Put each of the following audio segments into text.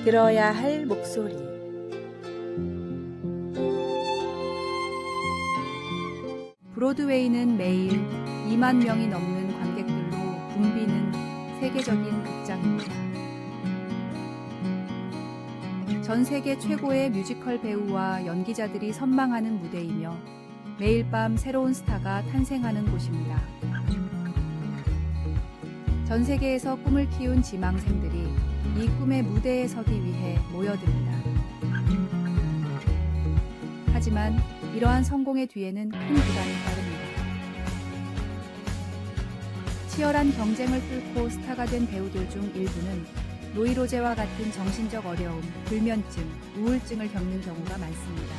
들어야 할 목소리. 브로드웨이는 매일 2만 명이 넘는 관객들로 붐비는 세계적인 극장입니다. 전 세계 최고의 뮤지컬 배우와 연기자들이 선망하는 무대이며 매일 밤 새로운 스타가 탄생하는 곳입니다. 전 세계에서 꿈을 키운 지망생들이 이 꿈의 무대에 서기 위해 모여듭니다. 하지만 이러한 성공의 뒤에는 큰 부담이 따릅니다. 치열한 경쟁을 뚫고 스타가 된 배우들 중 일부는 노이로제와 같은 정신적 어려움, 불면증, 우울증을 겪는 경우가 많습니다.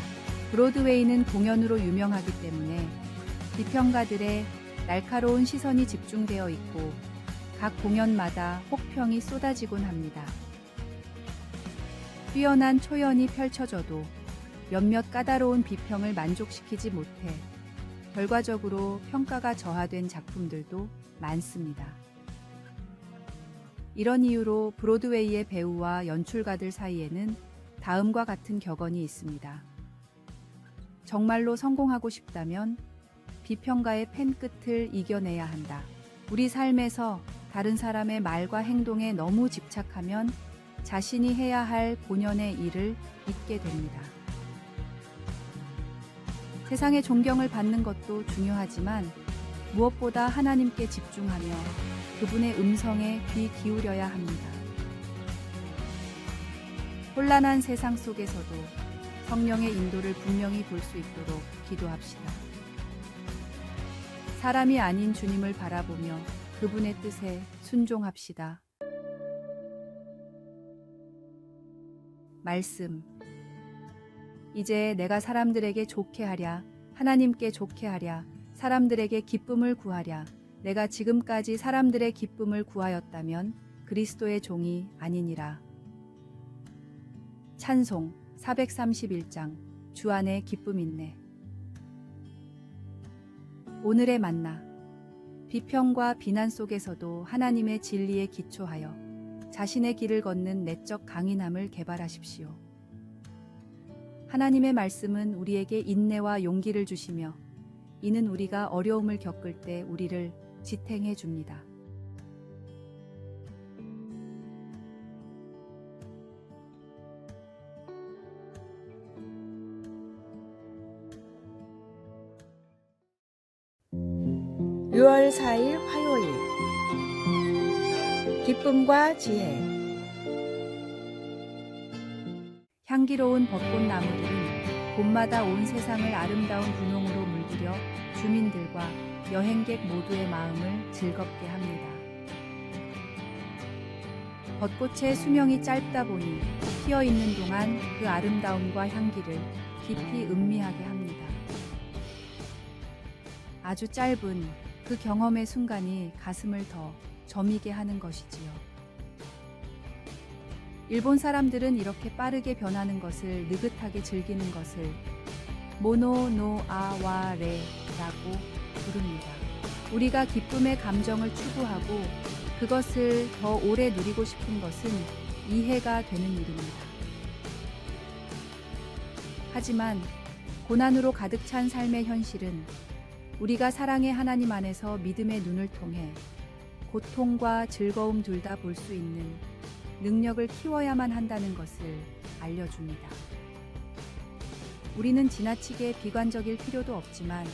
브로드웨이는 공연으로 유명하기 때문에 비평가들의 날카로운 시선이 집중되어 있고 각 공연마다 혹평이 쏟아지곤 합니다. 뛰어난 초연이 펼쳐져도 몇몇 까다로운 비평을 만족시키지 못해 결과적으로 평가가 저하된 작품들도 많습니다. 이런 이유로 브로드웨이의 배우와 연출가들 사이에는 다음과 같은 격언이 있습니다. 정말로 성공하고 싶다면 비평가의 펜 끝을 이겨내야 한다. 우리 삶에서 다른 사람의 말과 행동에 너무 집착하면 자신이 해야 할 본연의 일을 잊게 됩니다. 세상의 존경을 받는 것도 중요하지만 무엇보다 하나님께 집중하며 그분의 음성에 귀 기울여야 합니다. 혼란한 세상 속에서도 성령의 인도를 분명히 볼 수 있도록 기도합시다. 사람이 아닌 주님을 바라보며 그분의 뜻에 순종합시다. 말씀. 이제 내가 사람들에게 좋게 하랴, 하나님께 좋게 하랴, 사람들에게 기쁨을 구하랴. 내가 지금까지 사람들의 기쁨을 구하였다면 그리스도의 종이 아니니라. 찬송 431장 주 안에 기쁨 있네. 오늘의 만나. 비평과 비난 속에서도 하나님의 진리에 기초하여 자신의 길을 걷는 내적 강인함을 개발하십시오. 하나님의 말씀은 우리에게 인내와 용기를 주시며 이는 우리가 어려움을 겪을 때 우리를 지탱해 줍니다. (6월 4일) 화요일. 기쁨과 지혜. 향기로운 벚꽃나무들은 봄마다 온 세상을 아름다운 분홍으로 물들여 주민들과 여행객 모두의 마음을 즐겁게 합니다. 벚꽃의 수명이 짧다 보니 피어있는 동안 그 아름다움과 향기를 깊이 음미하게 합니다. 아주 짧은 그 경험의 순간이 가슴을 더 저미게 하는 것이지요. 일본 사람들은 이렇게 빠르게 변하는 것을 느긋하게 즐기는 것을 모노노아와레라고 부릅니다. 우리가 기쁨의 감정을 추구하고 그것을 더 오래 누리고 싶은 것은 이해가 되는 일입니다. 하지만 고난으로 가득 찬 삶의 현실은 우리가 사랑의 하나님 안에서 믿음의 눈을 통해 고통과 즐거움 둘 다 볼 수 있는 능력을 키워야만 한다는 것을 알려줍니다. 우리는 지나치게 비관적일 필요도 없지만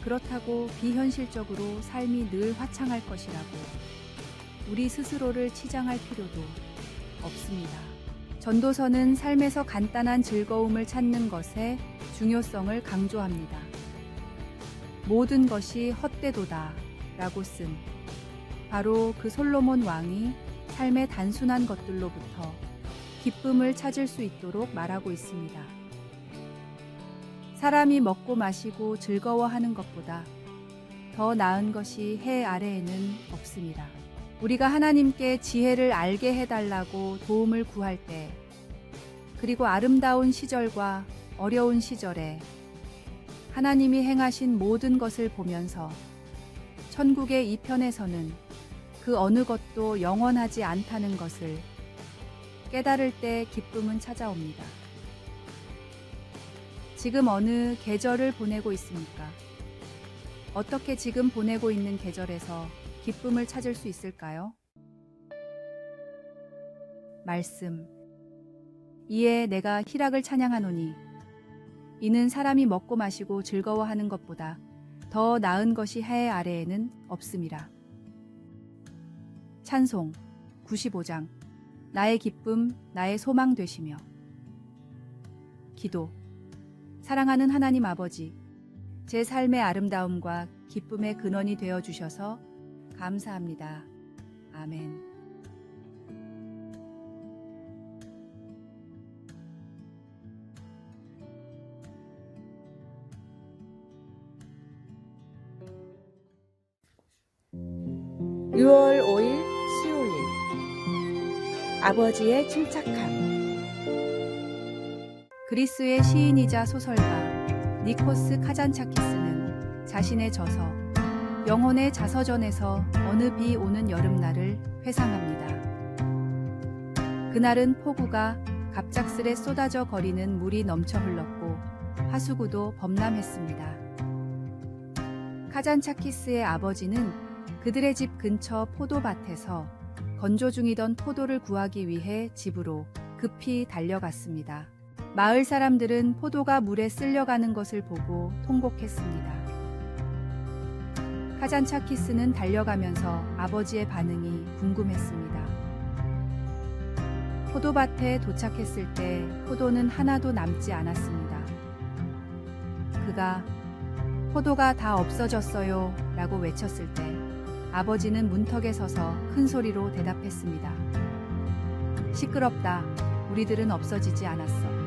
그렇다고 비현실적으로 삶이 늘 화창할 것이라고 우리 스스로를 치장할 필요도 없습니다. 전도서는 삶에서 간단한 즐거움을 찾는 것의 중요성을 강조합니다. 모든 것이 헛되도다 라고 쓴 바로 그 솔로몬 왕이 삶의 단순한 것들로부터 기쁨을 찾을 수 있도록 말하고 있습니다. 사람이 먹고 마시고 즐거워하는 것보다 더 나은 것이 해 아래에는 없습니다. 우리가 하나님께 지혜를 알게 해달라고 도움을 구할 때, 그리고 아름다운 시절과 어려운 시절에 하나님이 행하신 모든 것을 보면서 천국의 이 편에서는 그 어느 것도 영원하지 않다는 것을 깨달을 때 기쁨은 찾아옵니다. 지금 어느 계절을 보내고 있습니까? 어떻게 지금 보내고 있는 계절에서 기쁨을 찾을 수 있을까요? 말씀. 이에 내가 희락을 찬양하노니 이는 사람이 먹고 마시고 즐거워하는 것보다 더 나은 것이 해 아래에는 없음이라. 찬송 95장. 나의 기쁨, 나의 소망 되시며. 기도. 사랑하는 하나님 아버지, 제 삶의 아름다움과 기쁨의 근원이 되어 주셔서 감사합니다. 아멘. (6월 5일) 수요일. 아버지의 침착함. 그리스의 시인이자 소설가 니코스 카잔차키스는 자신의 저서 영혼의 자서전에서 어느 비 오는 여름날을 회상합니다. 그날은 폭우가 갑작스레 쏟아져 거리는 물이 넘쳐 흘렀고 하수구도 범람했습니다. 카잔차키스의 아버지는 그들의 집 근처 포도밭에서 건조 중이던 포도를 구하기 위해 집으로 급히 달려갔습니다. 마을 사람들은 포도가 물에 쓸려가는 것을 보고 통곡했습니다. 카잔차키스는 달려가면서 아버지의 반응이 궁금했습니다. 포도밭에 도착했을 때 포도는 하나도 남지 않았습니다. 그가 포도가 다 없어졌어요 라고 외쳤을 때 아버지는 문턱에 서서 큰 소리로 대답했습니다. 시끄럽다. 우리들은 없어지지 않았어.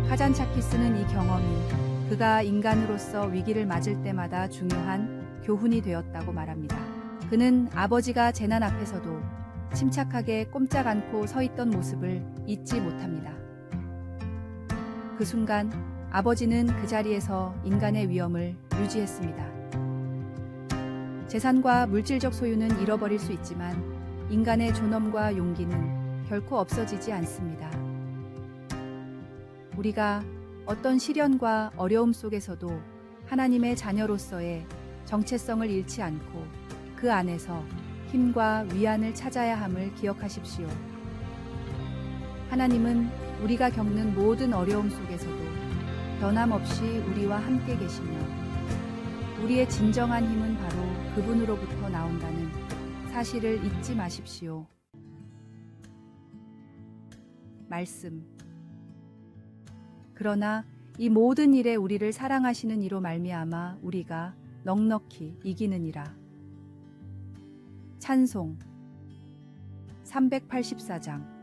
카잔차키스는 이 경험이 그가 인간으로서 위기를 맞을 때마다 중요한 교훈이 되었다고 말합니다. 그는 아버지가 재난 앞에서도 침착하게 꼼짝 않고 서 있던 모습을 잊지 못합니다. 그 순간 아버지는 그 자리에서 인간의 위엄을 유지했습니다. 재산과 물질적 소유는 잃어버릴 수 있지만 인간의 존엄과 용기는 결코 없어지지 않습니다. 우리가 어떤 시련과 어려움 속에서도 하나님의 자녀로서의 정체성을 잃지 않고 그 안에서 힘과 위안을 찾아야 함을 기억하십시오. 하나님은 우리가 겪는 모든 어려움 속에서도 변함없이 우리와 함께 계시며 우리의 진정한 힘은 바로 그분으로부터 나온다는 사실을 잊지 마십시오. 말씀. 그러나 이 모든 일에 우리를 사랑하시는 이로 말미암아 우리가 넉넉히 이기느니라. 찬송 384장.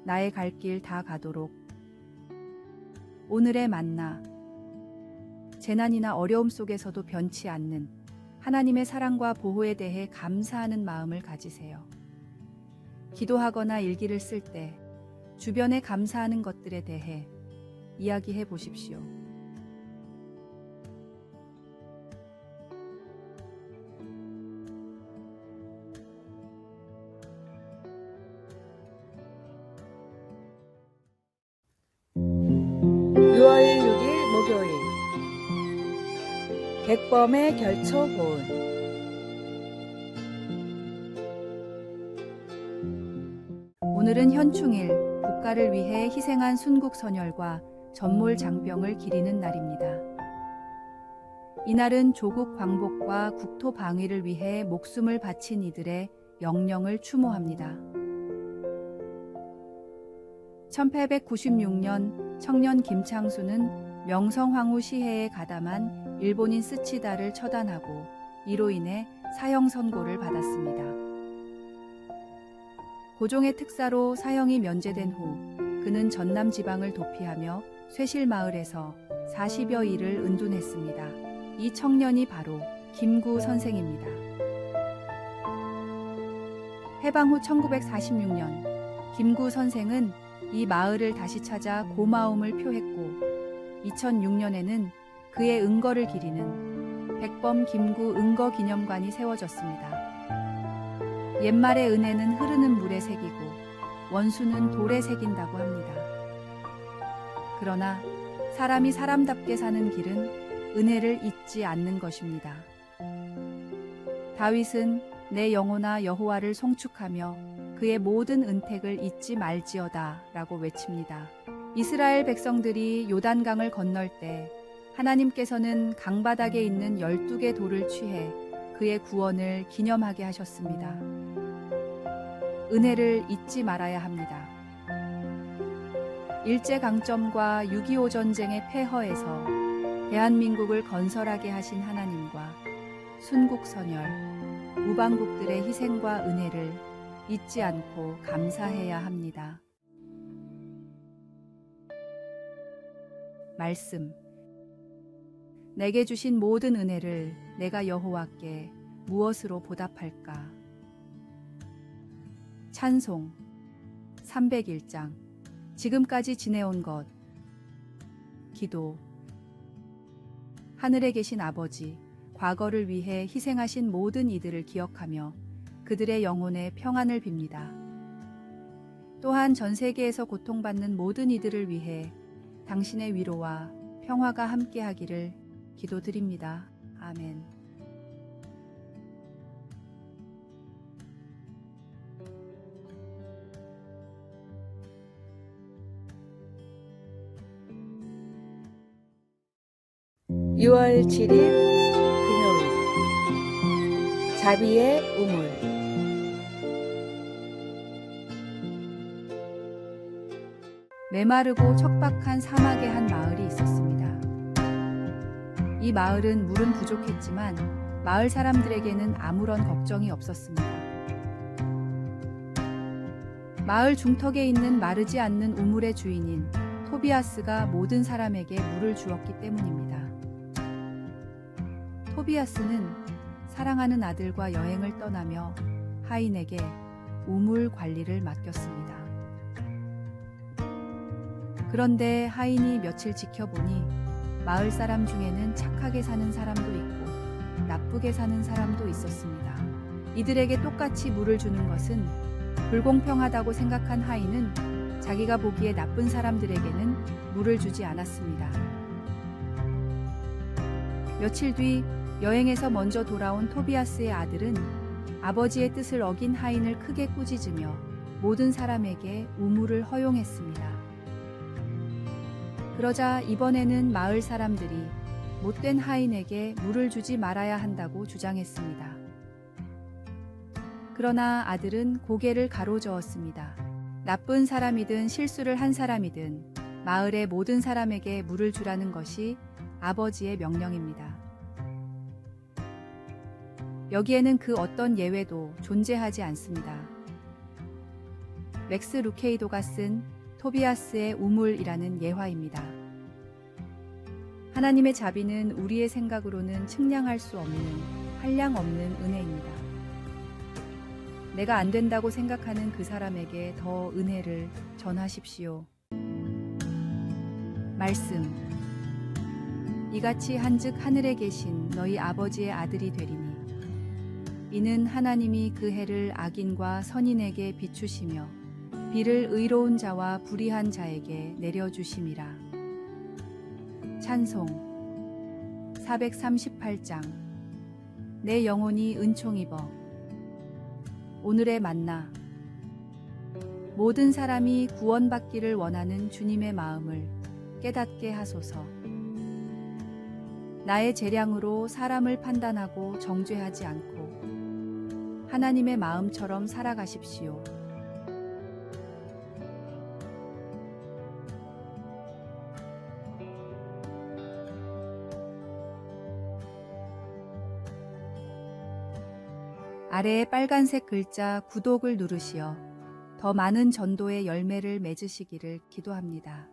나의 갈 길 다 가도록. 오늘의 만나. 재난이나 어려움 속에서도 변치 않는 하나님의 사랑과 보호에 대해 감사하는 마음을 가지세요. 기도하거나 일기를 쓸 때 주변에 감사하는 것들에 대해 이야기해 보십시오. (6월 6일) 목요일. 백범의 결초 보은. 오늘은 현충일, 국가를 위해 희생한 순국선열과 전몰 장병을 기리는 날입니다. 이날은 조국 광복과 국토 방위를 위해 목숨을 바친 이들의 영령을 추모합니다. 1896년 청년 김창수는 명성황후 시해에 가담한 일본인 스치다를 처단하고 이로 인해 사형 선고를 받았습니다. 고종의 특사로 사형이 면제된 후 그는 전남 지방을 도피하며 쇠실마을에서 40여 일을 은둔했습니다. 이 청년이 바로 김구 선생입니다. 해방 후 1946년 김구 선생은 이 마을을 다시 찾아 고마움을 표했고 2006년에는 그의 은거를 기리는 백범 김구 은거 기념관이 세워졌습니다. 옛말의 은혜는 흐르는 물에 새기고 원수는 돌에 새긴다고 합니다. 그러나 사람이 사람답게 사는 길은 은혜를 잊지 않는 것입니다. 다윗은 내 영혼아 여호와를 송축하며 그의 모든 은택을 잊지 말지어다 라고 외칩니다. 이스라엘 백성들이 요단강을 건널 때 하나님께서는 강바닥에 있는 12개 돌을 취해 그의 구원을 기념하게 하셨습니다. 은혜를 잊지 말아야 합니다. 일제강점과 6.25 전쟁의 폐허에서 대한민국을 건설하게 하신 하나님과 순국선열, 우방국들의 희생과 은혜를 잊지 않고 감사해야 합니다. 말씀. 내게 주신 모든 은혜를 내가 여호와께 무엇으로 보답할까? 찬송 301장. 지금까지 지내온 것. 기도. 하늘에 계신 아버지, 과거를 위해 희생하신 모든 이들을 기억하며 그들의 영혼에 평안을 빕니다. 또한 전 세계에서 고통받는 모든 이들을 위해 당신의 위로와 평화가 함께하기를 기도드립니다. 아멘. (6월 7일) 금요일 자비의 우물. 메마르고 척박한 사막의 한 마을이 있었습니다. 이 마을은 물은 부족했지만 마을 사람들에게는 아무런 걱정이 없었습니다. 마을 중턱에 있는 마르지 않는 우물의 주인인 토비아스가 모든 사람에게 물을 주었기 때문입니다. 토비아스는 사랑하는 아들과 여행을 떠나며 하인에게 우물 관리를 맡겼습니다. 그런데 하인이 며칠 지켜보니 마을 사람 중에는 착하게 사는 사람도 있고 나쁘게 사는 사람도 있었습니다. 이들에게 똑같이 물을 주는 것은 불공평하다고 생각한 하인은 자기가 보기에 나쁜 사람들에게는 물을 주지 않았습니다. 며칠 뒤 여행에서 먼저 돌아온 토비아스의 아들은 아버지의 뜻을 어긴 하인을 크게 꾸짖으며 모든 사람에게 우물을 허용했습니다. 그러자 이번에는 마을 사람들이 못된 하인에게 물을 주지 말아야 한다고 주장했습니다. 그러나 아들은 고개를 가로저었습니다. 나쁜 사람이든 실수를 한 사람이든 마을의 모든 사람에게 물을 주라는 것이 아버지의 명령입니다. 여기에는 그 어떤 예외도 존재하지 않습니다. 맥스 루케이도가 쓴 토비아스의 우물이라는 예화입니다. 하나님의 자비는 우리의 생각으로는 측량할 수 없는 한량없는 은혜입니다. 내가 안 된다고 생각하는 그 사람에게 더 은혜를 전하십시오. 말씀. 이같이 한즉 하늘에 계신 너희 아버지의 아들이 되리니 이는 하나님이 그 해를 악인과 선인에게 비추시며 비를 의로운 자와 불의한 자에게 내려주심이라. 찬송 438장. 내 영혼이 은총 입어. 오늘의 만나. 모든 사람이 구원받기를 원하는 주님의 마음을 깨닫게 하소서. 나의 재량으로 사람을 판단하고 정죄하지 않고 하나님의 마음처럼 살아가십시오. 아래에 빨간색 글자 구독을 누르시어 더 많은 전도의 열매를 맺으시기를 기도합니다.